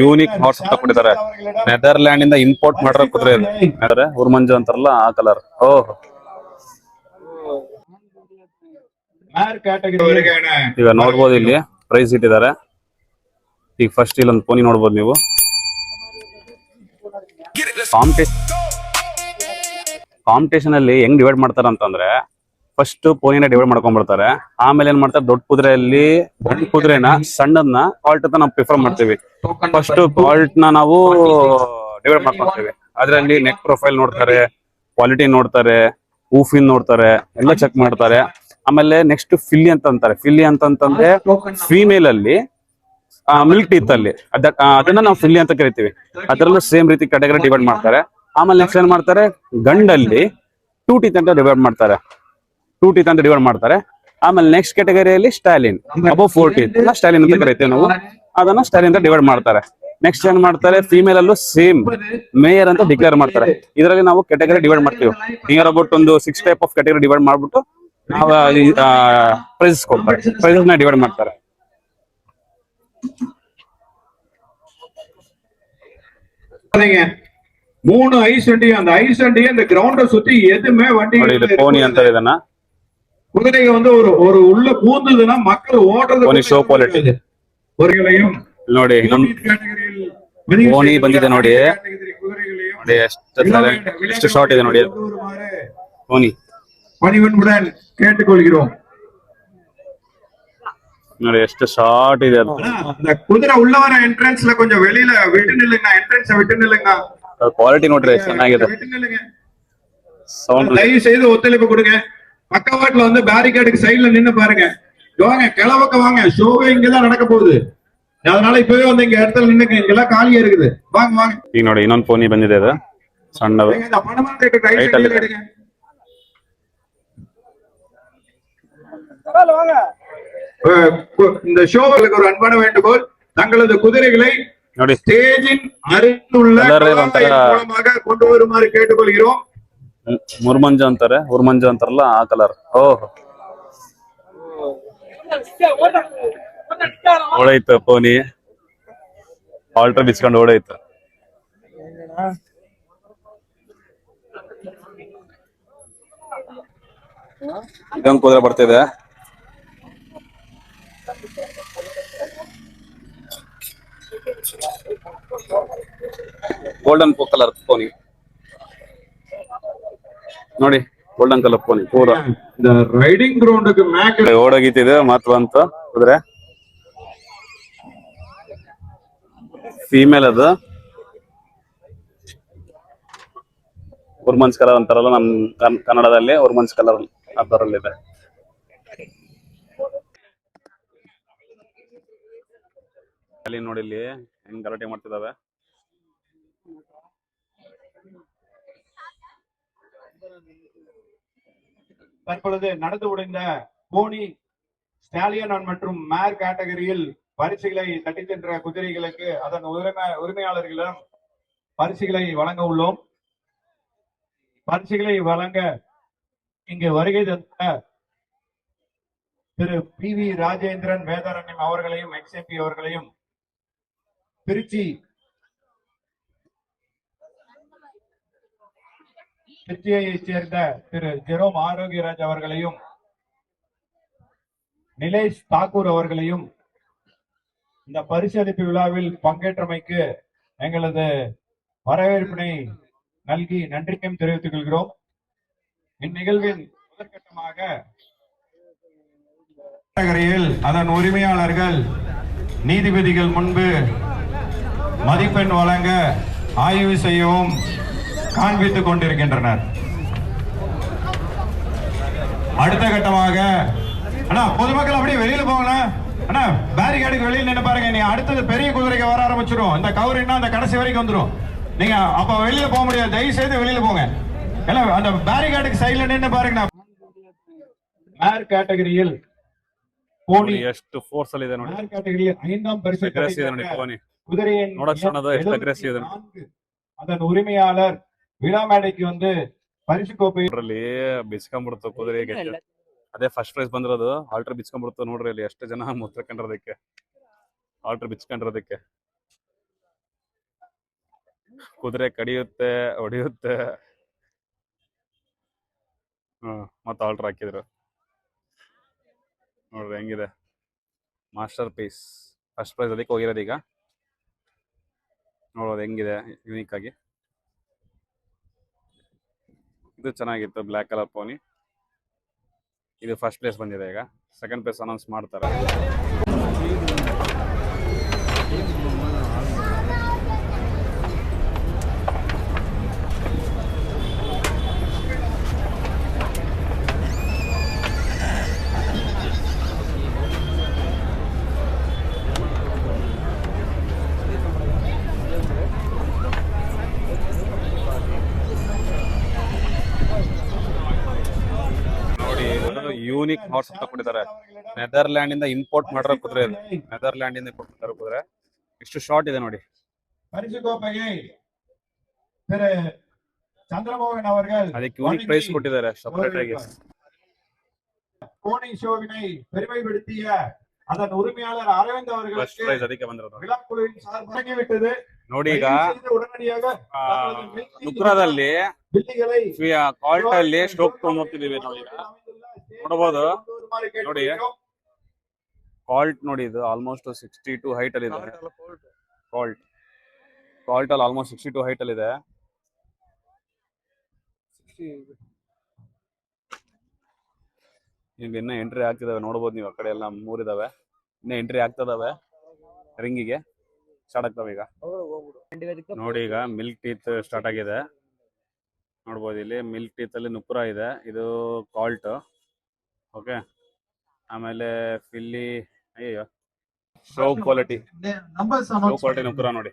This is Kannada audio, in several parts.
ಯೂನಿಕ್ ಹಾರ್ಸ್ ಅಂತ ಕೊಟ್ಟಿದ್ದಾರೆ. ನೆದರ್ಲ್ಯಾಂಡ್ ಇಂದ ಇಂಪೋರ್ಟ್ ಮಾಡಿರೋ ಕುದುರೆ ಇದು. ಉರ್ಮಂಜು ಅಂತಾರಲ್ಲ ಆ ಕಲರ್. ಓಹ್, ಈಗ ನೋಡ್ಬೋದು ಇಲ್ಲಿ ಪ್ರೈಸ್ ಇಟ್ಟಿದ್ದಾರೆ. ಈಗ ಫಸ್ಟ್ ಇಲ್ಲೊಂದು ಪೋನಿ ನೋಡ್ಬೋದು ನೀವು. ಕಾಂಪಿಟೇಷನ್ ಅಲ್ಲಿ ಹೆಂಗ್ ಡಿವೈಡ್ ಮಾಡ್ತಾರ ಅಂತಂದ್ರೆ, ಫಸ್ಟ್ ಪೋನಿನ ಡಿವೈಡ್ ಮಾಡ್ಕೊಂಡ್ಬಿಡ್ತಾರೆ. ಆಮೇಲೆ ಏನ್ ಮಾಡ್ತಾರೆ, ದೊಡ್ಡ ಕುದುರೆಯಲ್ಲಿ ದೊಡ್ಡ ಕುದುರೆನ ಸಣ್ಣದನ್ನ ಕಾಲ್ಟ್ ಅಂತ ನಾವು ಪ್ರಿಫರ್ ಮಾಡ್ತೀವಿ. ಫಸ್ಟ್ ಕಾಲ್ಟ್ ನ ನಾವು ಡಿವೈಡ್ ಮಾಡ್ಕೊಳ್ತೇವೆ. ಅದರಲ್ಲಿ ನೆಕ್ ಪ್ರೊಫೈಲ್ ನೋಡ್ತಾರೆ, ಕ್ವಾಲಿಟಿ ನೋಡ್ತಾರೆ, ಊಫಿನ್ ನೋಡ್ತಾರೆ, ಎಲ್ಲ ಚೆಕ್ ಮಾಡ್ತಾರೆ. ಆಮೇಲೆ ನೆಕ್ಸ್ಟ್ ಫಿಲ್ಲಿ ಅಂತ ಅಂತಾರೆ. ಫಿಲ್ಲಿ ಅಂತಂದ್ರೆ ಫೀಮೇಲ್ ಅಲ್ಲಿ ಮಿಲ್ಕ್ ಟೀತ್ ಅಲ್ಲಿ ಅದನ್ನ ನಾವು ಫಿಲ್ಲಿ ಅಂತ ಕರಿತೀವಿ. ಅದರಲ್ಲೂ ಸೇಮ್ ರೀತಿ ಕ್ಯಾಟಗರಿ ಡಿವೈಡ್ ಮಾಡ್ತಾರೆ. ಆಮೇಲೆ ನೆಕ್ಸ್ಟ್ ಏನ್ ಮಾಡ್ತಾರೆ, ಗಂಡಲ್ಲಿ 2 ಟೀತ್ ಅಂತ ಡಿವೈಡ್ ಮಾಡ್ತಾರೆ. 2 ಟೀತ್ ಅಂತ ಡಿವೈಡ್ ಮಾಡ್ತಾರೆ. ಆಮೇಲೆ ನೆಕ್ಸ್ಟ್ ಕ್ಯಾಟಗರಿಯಲ್ಲಿ ಸ್ಟಾಲಿನ್ ಅಬೌವ್ 4 ಟೀತ್ ಸ್ಟಾಲಿನ್ ಅಂತ ಕರಿತೀವಿ ನಾವು. ಅದನ್ನ ಸ್ಟಾಲಿನ್ ಅಂತ ಡಿವೈಡ್ ಮಾಡ್ತಾರೆ. ನೆಕ್ಸ್ಟ್ ಏನ್ ಮಾಡ್ತಾರೆ, ಫೀಮೇಲ್ ಅಲ್ಲೂ ಸೇಮ್ ಮೇಯರ್ ಅಂತ ಡಿಕ್ಲೇರ್ ಮಾಡ್ತಾರೆ. ಇದರಲ್ಲಿ ನಾವು ಕ್ಯಾಟಗರಿ ಡಿವೈಡ್ ಮಾಡ್ತೀವಿ. ನಿಯರ್ ಅಬೌಟ್ ಒಂದು 6 ಟೈಪ್ ಆಫ್ ಕ್ಯಾಟಗರಿ ಡಿವೈಡ್ ಮಾಡ್ಬಿಟ್ಟು ನಾವು ಪ್ರೈಸಸ್ ಕೊಡ್ತಾರೆ. ಪ್ರೈಸಸ್ ನ ಡಿವೈಡ್ ಮಾಡ್ತಾರೆ. மூணு ஐஸ் வண்டி, அந்த ஐஸ் வண்டி அந்த கிரவுண்ட சுத்தி எதுவுமே வண்டி போனி ಅಂತ ಇದನ್ನ குதிரைங்க வந்து ஒரு உள்ள பூந்துதுன்னா மக்கள் ஓடுறது போனி ஷோ ಕ್ವಾಲಿಟಿ குதிரைகளையும் ನೋಡಿ. போனி ಬಂದಿದೆ ನೋಡಿ. ನೋಡಿ ಎಷ್ಟು ಶಾರ್ಟ್ ಇದೆ ನೋಡಿ போனி. பணிவன்புடன் கேட்டுக்கொள்கிறோம். ನೋಡಿ ಎಷ್ಟು ಶಾರ್ಟ್ ಇದೆ ಅದು. அந்த குதிரை உள்ள வர என்ட்ரன்ஸ்ல கொஞ்சம் வெளியில விட்டு நில்லுங்க. என்ட்ரன்ஸ் விட்டு நில்லுங்க. ಕ್ವಾಲಿಟಿ ನೋಡ್ರಿ ಚೆನ್ನಾಗಿದೆ. தயவு செய்து ஒத்துழைப்பு கொடுங்க. பக்கவாட்டுல வந்து பேரிகேடுக்கு சைடுல நின்னு பாருங்க. வாங்க கிளவக்க வாங்க. ஷோவே இங்கதான் நடக்க போகுது. அதனால இப்பவே வந்து இங்க இடத்துல நின்னுங்க. இங்கெல்லாம் காலியா இருக்குது. வாங்க வாங்க. ಈಗ ನೋಡಿ ಇನ್ನೊಂದು ಪೋನಿ ಬಂದಿದೆ. ಅದು ಸಣ್ಣದು. இந்த ஷோவுக்கு ஒரு அன்பான வேண்டுகோள். தங்களது குதிரைகளை ஸ்டேஜின் அருகிலுள்ள மூலமாக கொண்டு வருமாறு கேட்டுக்கொள்கிறோம். ಮುರ್ಮಂಜು ಅಂತಾರೆ, ಉರ್ಮಂಜು ಅಂತಾರಲ್ಲ ಆ ಕಲರ್. ಓಹ್, ಓಡೈತು ಪೋನಿ. ಆಲ್ಟ್ರಾ ಬಿಚ್ಕೊಂಡು ಓಡೈತು. ಇದೊಂದು ಕುದುರೆ ಬರ್ತಿದೆ. ಗೋಲ್ಡನ್ ಕಲರ್ ಪೋನಿ ನೋಡಿ. ಗೋಲ್ಡನ್ ಕಲರ್ ಪೋನಿ ಪೂರ ರೈಡಿಂಗ್ ಗ್ರೌಂಡ್ ಓಡೋಗಿತ್ತಿದೆ. ಮತ್ ಬಂತು ಕುದುರೆ. ಫೀಮೇಲ್ ಅದು. ಉರ್ಮನ್ಸ್ ಕಲರ್ ಅಂತಾರಲ್ಲ ನಮ್ ಕನ್ನಡದಲ್ಲಿ, ಉರ್ಮನ್ಸ್ ಕಲರ್ ಅದರಲ್ಲಿದೆ. ಅಲ್ಲಿ ನೋಡಿ ಇಲ್ಲಿ ಹೆಂಗ್ ಗಲಾಟೆ ಮಾಡ್ತಿದಾವೆ. தற்பொழுது நடந்து முடிந்த போனி, ஸ்டாலியன் மற்றும் மேர் கேட்டகரியில் பரிசுகளை தட்டி சென்ற குதிரைகளுக்கு அதன் உரிமையாளர்களிடம் பரிசுகளை வழங்க உள்ளோம். பரிசுகளை வழங்க இங்கு வருகை தந்த திரு PV ராஜேந்திரன் வேதாரண்யம் அவர்களையும் XMP அவர்களையும், திருச்சியைச் சேர்ந்த திரு ஜெரோம் ஆரோக்கியராஜ் அவர்களையும், நிலேஷ் தாக்கூர் அவர்களையும் இந்த பரிசளிப்பு விழாவில் பங்கேற்றமைக்கு எங்களது வரவேற்பினை நல்கி நன்றியும் தெரிவித்துக் கொள்கிறோம். இந்நிகழ்வின் முதற்கட்டமாக அதன் உரிமையாளர்கள் நீதிபதிகள் முன்பு மதிப்பெண் வழங்க ஆய்வு செய்யவும் காண்பித்துக் கொண்டிருக்கின்றனர். அடுத்த கட்டமாக அண்ணா பொதுமக்கள் அப்படியே வெளியில போங்க. அண்ணா பேரிகேடுக்கு வெளியில நின்று பாருங்க. நீங்க அடுத்தது பெரிய குதிரைக்கு வர ஆரம்பிச்சிடும். இந்த கவரின்னா அந்த கடைசி வரைக்கும் வந்துடும். நீங்க அப்ப வெளியில போக முடியாது. தயவு செய்து வெளியில போங்க. எல்லாம் அந்த பேரிகேடுக்கு சைடுல நின்று பாருங்க. மேர் கேட்டகரியில் போனி ಎಷ್ಟು ಫೋರ್ಸ್ ಅಲ್ಲಿ ಇದೆ ನೋಡಿ. மேர் கேட்டகரியில் 5ஆம் பரிசு குதிரையின் அதன் உரிமையாளர் ವಿಳಾ ಮೇಡಕ್ಕೆ ಒಂದು ಪರಿಸು ಕೋಪೆ ಬಿಚ್ಕೊಂಡ್ಬಿಡ್ತು ಕುದುರೆಗೆ. ಅದೇ ಫಸ್ಟ್ ಪ್ರೈಸ್ ಬಂದಿರೋದು. ಆಲ್ಟ್ರಾ ಬಿಚ್ಕೊಂಡ್ಬಿಡ್ತು ನೋಡ್ರಿ. ಅಲ್ಲಿ ಎಷ್ಟು ಜನ ಮುತ್ತಕೊಂಡಿರೋದಕ್ಕೆ, ಆಲ್ಟ್ರಾ ಬಿಚ್ಕೊಂಡಿರೋದಕ್ಕೆ. ಕುದುರೆ ಕಡಿಯುತ್ತೆ, ಹೊಡಿಯುತ್ತೆ. ಮತ್ತೆ ಆಲ್ಟ್ರ್ ಹಾಕಿದ್ರು ನೋಡ್ರಿ ಹೆಂಗಿದೆ. ಮಾಸ್ಟರ್ ಪೀಸ್, ಫಸ್ಟ್ ಪ್ರೈಸ್ ಅದಕ್ಕೆ ಹೋಗಿರೋದು. ಈಗ ನೋಡೋದು ಹೆಂಗಿದೆ ಯೂನಿಕ್ ಆಗಿ. ಇದು ಚೆನ್ನಾಗಿತ್ತು, ಬ್ಲ್ಯಾಕ್ ಕಲರ್ ಪೋನಿ. ಇದು ಫಸ್ಟ್ ಪ್ಲೇಸ್ ಬಂದಿದೆ. ಈಗ ಸೆಕೆಂಡ್ ಪ್ಲೇಸ್ ಅನೌನ್ಸ್ ಮಾಡ್ತಾರೆ. ಯೂನಿಕ್ ಹಾರ್ಸ್ ಅಂತ ಕೊಟ್ಟಿದ್ದಾರೆ. ನೆದರ್ಲ್ಯಾಂಡ್ ಇಂದ ಇಂಪೋರ್ಟ್ ಮಾಡಿರೋ ಕುದುರೆ ಇದು. ನೆದರ್ಲ್ಯಾಂಡ್ ಇಂದ ಇಂಪೋರ್ಟ್ ಮಾಡಿರೋ ಕುದುರೆ. ಇಷ್ಟು ಶಾರ್ಟ್ ಇದೆ ನೋಡಿ. பரிசு கோப்பையை திரு சந்திரமோகன் அவர்கள் ಅದಕ್ಕೆ ಯೂನಿಕ್ ಪ್ರೈಸ್ ಕೊಟ್ಟಿದ್ದಾರೆ ಸಪರೇಟ್ ಆಗಿ. கோணி ஷோவினை பெருமைப்படுத்திய அதன் உரிமையாளர் அரவிந்த் ಫಸ್ಟ್ அவர்களுக்கு ಪ್ರೈಸ್ ಅದಕ್ಕೆ ಬಂದಿರೋದು. விழாக்குழுவின் சார்பாக விட்டது. ನೋಡಿ ಈಗ உடனடியாக ನುಕ್ರಾದಲ್ಲಿ ಬಿಲ್ಲಿகளை ಕಾಲ್ಟ್ ಅಲ್ಲಿ ಸ್ಟೋಕ್ ತಗೊಂಡ್ ಹೋಗ್ತಿದೀವಿ ನಾವು. ಈಗ ನೋಡಬಹುದು ನೋಡಿ, ಕಾಲ್ಟ್ ನೋಡಿ, ಇದು ಆಲ್ಮೋಸ್ಟ್ 62 ಹೈಟ್ ಅಲ್ಲಿ ಇದೆ. ಕಾಲ್ಟ್ ಅಲ್ಲಿ ಆಲ್ಮೋಸ್ಟ್ 62 ಹೈಟ್ ಅಲ್ಲಿ ಇದೆ. ಈಗ ಇನ್ನ ಎಂಟ್ರಿ ಆಗ್ತಿದಾವೆ ನೋಡಬಹುದು ನೀವು. ಆ ಕಡೆ ಎಲ್ಲ ಮೂರಿದಾವೆ, ಇನ್ನ ಎಂಟ್ರಿ ಆಗ್ತದಾವೆ. ರಿಂಗಿಗೆ ಸ್ಟಾರ್ಟ್ ಆಗ್ತವೆ ಈಗ. ನೋಡಿ ಈಗ ಮಿಲ್ಕ್ ಟೀತ್ ಸ್ಟಾರ್ಟ್ ಆಗಿದೆ. ನೋಡ್ಬೋದು ಇಲ್ಲಿ ಮಿಲ್ಕ್ ಟೀತ್ ಅಲ್ಲಿ ನುಕ್ರಾ ಇದೆ. ಇದು ಕಾಲ್ಟ್. ಓಕೆ, ಆಮೇಲೆ ಫಿಲ್ಲಿ, ಅಯ್ಯೋ ಶೋ ಕ್ವಾಲಿಟಿ ನುಕ್ರಾ ನೋಡಿ.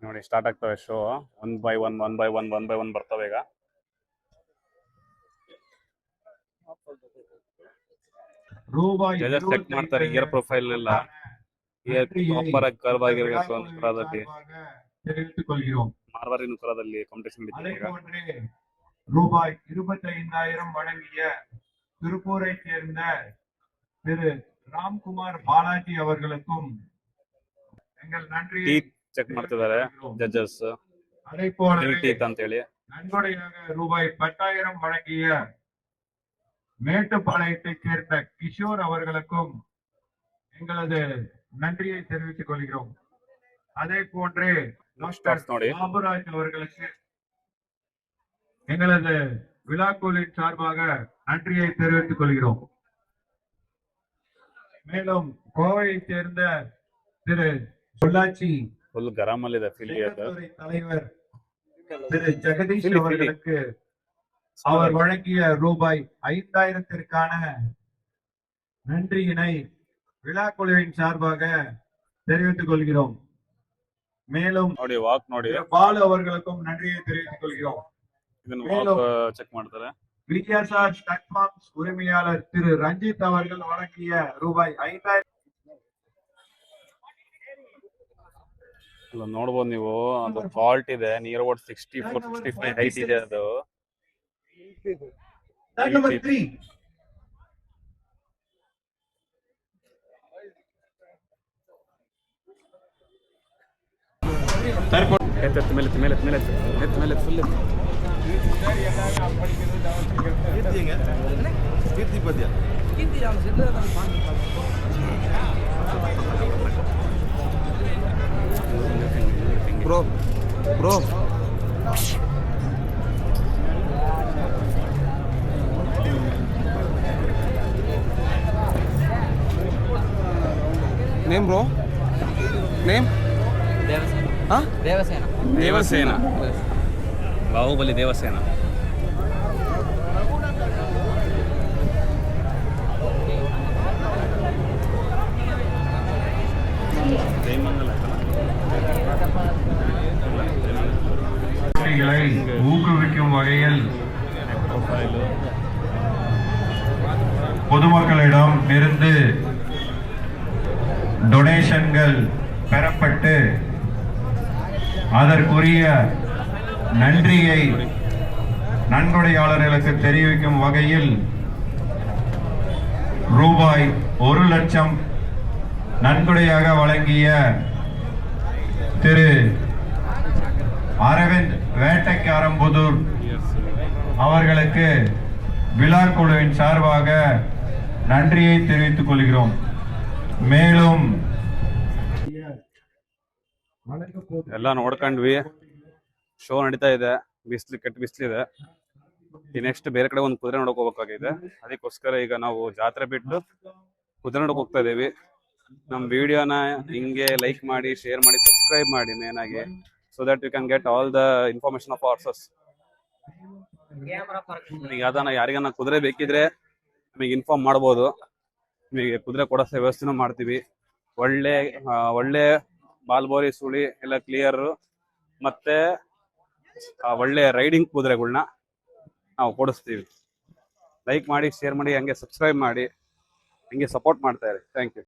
ನೋಡಿ ಸ್ಟಾರ್ಟ್ ಆಗ್ತವೆ ಶೋ. ಒನ್ ಬೈ ಒನ್ ಬರ್ತವೆ ಈಗ. ಜಜಸ್ ಚೆಕ್ ಮಾಡ್ತಾರೆ ಇಯರ್ ಪ್ರೊಫೈಲ್ ಎಲ್ಲ. ಇಯರ್ ಪ್ರಾಪರ್ ಆಗಿ ಕರ್ವ್ ಆಗಿರಬೇಕು ನುಕ್ರಾದಲ್ಲಿ. ಮಾರ್ವಾರಿ ನುಕ್ರಾದಲ್ಲಿ ಕಾಂಪಿಟೇಷನ್ ನಡೀತಿದೆ ಈಗ. ரூபாய் 25,000 வழங்கிய திருப்பூரை சேர்ந்த திரு ராம்குமார் பாலாஜி அவர்களுக்கும் எங்கள் நன்றியை ಚೆಕ್ ಮಾಡ್ತಿದ್ದಾರೆ ಜಡ್ಜಸ್. அதை போல ಟೀತ್ ಅಂತ ಹೇಳಿ நன்கொடையாக ரூபாய் 10,000 வழங்கிய மேட்டுப்பாளையத்தைச் சேர்ந்த கிஷோர் அவர்களுக்கும் எங்களது நன்றியை தெரிவித்துக் கொள்கிறோம். அதே போன்று டாக்டர் பாபுராஜ் அவர்களுக்கு எங்களது விழாக்குழுவின் சார்பாக நன்றியை தெரிவித்துக் கொள்கிறோம். மேலும் கோவையை சேர்ந்த திரு பொள்ளாச்சி ಫುಲ್ ಗರಂ ಅಲ್ಲಿ ಇದೆ ಫಿಲ್ಲಿ ಅದು. தலைவர் திரு ஜெகதீஷ் அவர்களுக்கு அவர் வழங்கிய ரூபாய் 5,000ற்கான நன்றியினை விழாக்குழுவின் சார்பாக தெரிவித்துக் கொள்கிறோம். மேலும் ನೋಡಿ ವಾಕ್ ನೋಡಿ, பாலு அவர்களுக்கும் நன்றியை தெரிவித்துக் கொள்கிறோம். ಇದನ್ನ ವಾಕ್ ಚೆಕ್ ಮಾಡ್ತಾರೆ. விஜயாசார் ஸ்டாக்ஃபார்ம்ஸ் உரிமையாளர் திரு ரஞ்சித் அவர்கள் வழங்கிய ரூபாய் 5,000. ನೋಡ್ಬೋದು ನೀವು, ಅದು ಫಾಲ್ಟ್ ಇದೆ. ನಿಯರ್ ಅಬೌಟ್ 64-65 ಹೈಟ್ ಇದೆ ಅದು. Number 3. ಎತ್ತು ಮೇಲೆ full bro name bro name Devasena, Baahubali Devasena. ஊக்குவிக்கும் வகையில் பொதுமக்களிடம் இருந்து டொனேஷன்கள் பெறப்பட்டு அதற்குரிய நன்றியை நன்கொடையாளர்களுக்கு தெரிவிக்கும் வகையில் ரூபாய் 1,00,000 நன்கொடையாக வழங்கிய திரு அரவிந்த் வேட்டைக்காரம்புதூர் அவர்களுக்கு விழா குழுவின் சார்பாக நன்றியை தெரிவித்துக் கொள்கிறோம். மேலும் ಎಲ್ಲ ನೋಡ್ಕೊಂಡ್ವಿ. ಶೋ ನಡೀತಾ ಇದೆ, ಕೆಟ್ಟ ಬಿಸಿಲಿದೆ. ಈ ನೆಕ್ಸ್ಟ್ ಬೇರೆ ಕಡೆ ಒಂದು ಕುದುರೆ ನೋಡಕ್ ಹೋಗ್ಬೇಕಾಗಿದೆ. ಅದಕ್ಕೋಸ್ಕರ ಈಗ ನಾವು ಜಾತ್ರೆ ಬಿಟ್ಟು ಕುದುರೆ ನೋಡಕ್ ಹೋಗ್ತಾ ಇದೀವಿ. ನಮ್ ವಿಡಿಯೋನ ಹಿಂಗೆ ಲೈಕ್ ಮಾಡಿ, ಶೇರ್ ಮಾಡಿ, ಸಬ್ಸ್ಕ್ರೈಬ್ ಮಾಡಿ ಮೇನ್ ಆಗಿ, so that you can get all the information of horses. ಯಾರಿಗಾನ ಕುದುರೆ ಬೇಕಿದ್ರೆ ನಿಮಗೆ ಇನ್ಫಾರ್ಮ್ ಮಾಡ್ಬೋದು. ನಿಮಗೆ ಕುದುರೆ ಕೊಡೋ ವ್ಯವಸ್ಥೆನೂ ಮಾಡ್ತೀವಿ. ಒಳ್ಳೆ ಬಾಲ್ಬೋರಿ ಸುಳಿ ಎಲ್ಲ ಕ್ಲಿಯರ್ ಮತ್ತೆ ಒಳ್ಳೆ ರೈಡಿಂಗ್ ಕುದುರೆಗಳನ್ನ ನಾವು ಕೊಡಿಸ್ತೀವಿ. ಲೈಕ್ ಮಾಡಿ, ಶೇರ್ ಮಾಡಿ, ಹಂಗೆ ಸಬ್ಸ್ಕ್ರೈಬ್ ಮಾಡಿ, ಹಂಗೆ ಸಪೋರ್ಟ್ ಮಾಡ್ತಾ ಇರಿ. Thank you.